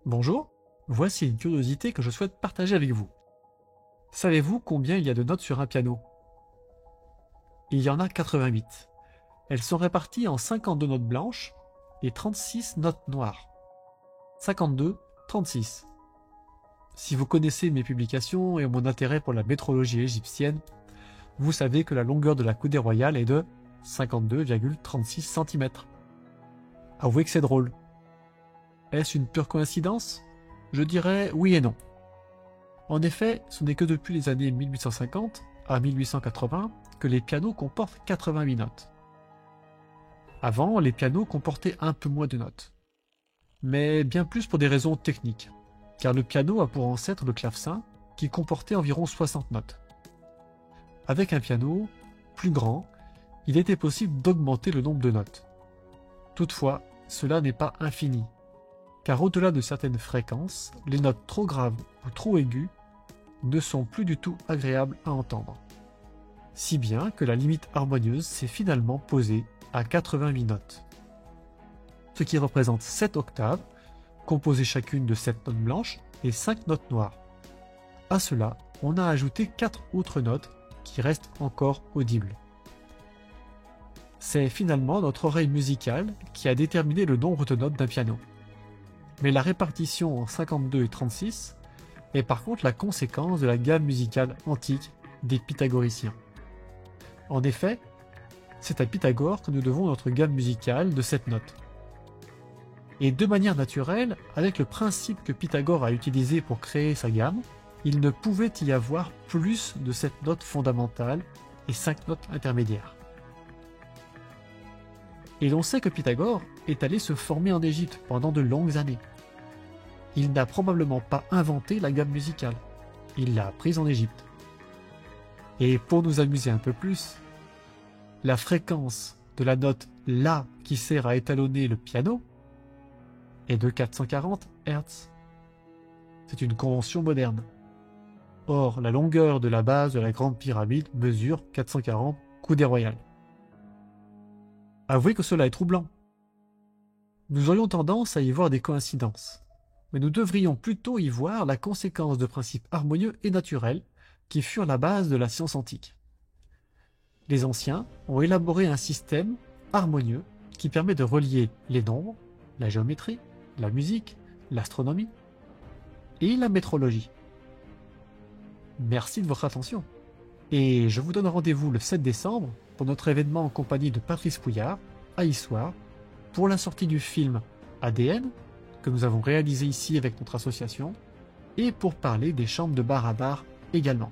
Bonjour, voici une curiosité que je souhaite partager avec vous. Savez-vous combien il y a de notes sur un piano? Il y en a 88. Elles sont réparties en 52 notes blanches et 36 notes noires. 52, 36. Si vous connaissez mes publications et mon intérêt pour la métrologie égyptienne, vous savez que la longueur de la coudée royale est de 52,36 cm. Avouez que c'est drôle. Est-ce une pure coïncidence? Je dirais oui et non. En effet, ce n'est que depuis les années 1850 à 1880 que les pianos comportent 88 notes. Avant, les pianos comportaient un peu moins de notes. Mais bien plus pour des raisons techniques, car le piano a pour ancêtre le clavecin, qui comportait environ 60 notes. Avec un piano plus grand, il était possible d'augmenter le nombre de notes. Toutefois, cela n'est pas infini, car au-delà de certaines fréquences, les notes trop graves ou trop aiguës ne sont plus du tout agréables à entendre. Si bien que la limite harmonieuse s'est finalement posée à 88 notes, ce qui représente 7 octaves, composées chacune de 7 notes blanches et 5 notes noires. À cela, on a ajouté 4 autres notes qui restent encore audibles. C'est finalement notre oreille musicale qui a déterminé le nombre de notes d'un piano. Mais la répartition en 52 et 36 est par contre la conséquence de la gamme musicale antique des pythagoriciens. En effet, c'est à Pythagore que nous devons notre gamme musicale de 7 notes. Et de manière naturelle, avec le principe que Pythagore a utilisé pour créer sa gamme, il ne pouvait y avoir plus de 7 notes fondamentales et 5 notes intermédiaires. Et l'on sait que Pythagore est allé se former en Égypte pendant de longues années. Il n'a probablement pas inventé la gamme musicale, il l'a apprise en Égypte. Et pour nous amuser un peu plus, la fréquence de la note La qui sert à étalonner le piano est de 440 Hz. C'est une convention moderne. Or, la longueur de la base de la grande pyramide mesure 440 coudées royales. Avouez que cela est troublant. Nous aurions tendance à y voir des coïncidences, mais nous devrions plutôt y voir la conséquence de principes harmonieux et naturels qui furent la base de la science antique. Les anciens ont élaboré un système harmonieux qui permet de relier les nombres, la géométrie, la musique, l'astronomie et la métrologie. Merci de votre attention. Et je vous donne rendez-vous le 7 décembre pour notre événement en compagnie de Patrice Pouillard à Issoire pour la sortie du film ADN que nous avons réalisé ici avec notre association et pour parler des chambres de bar à bar également.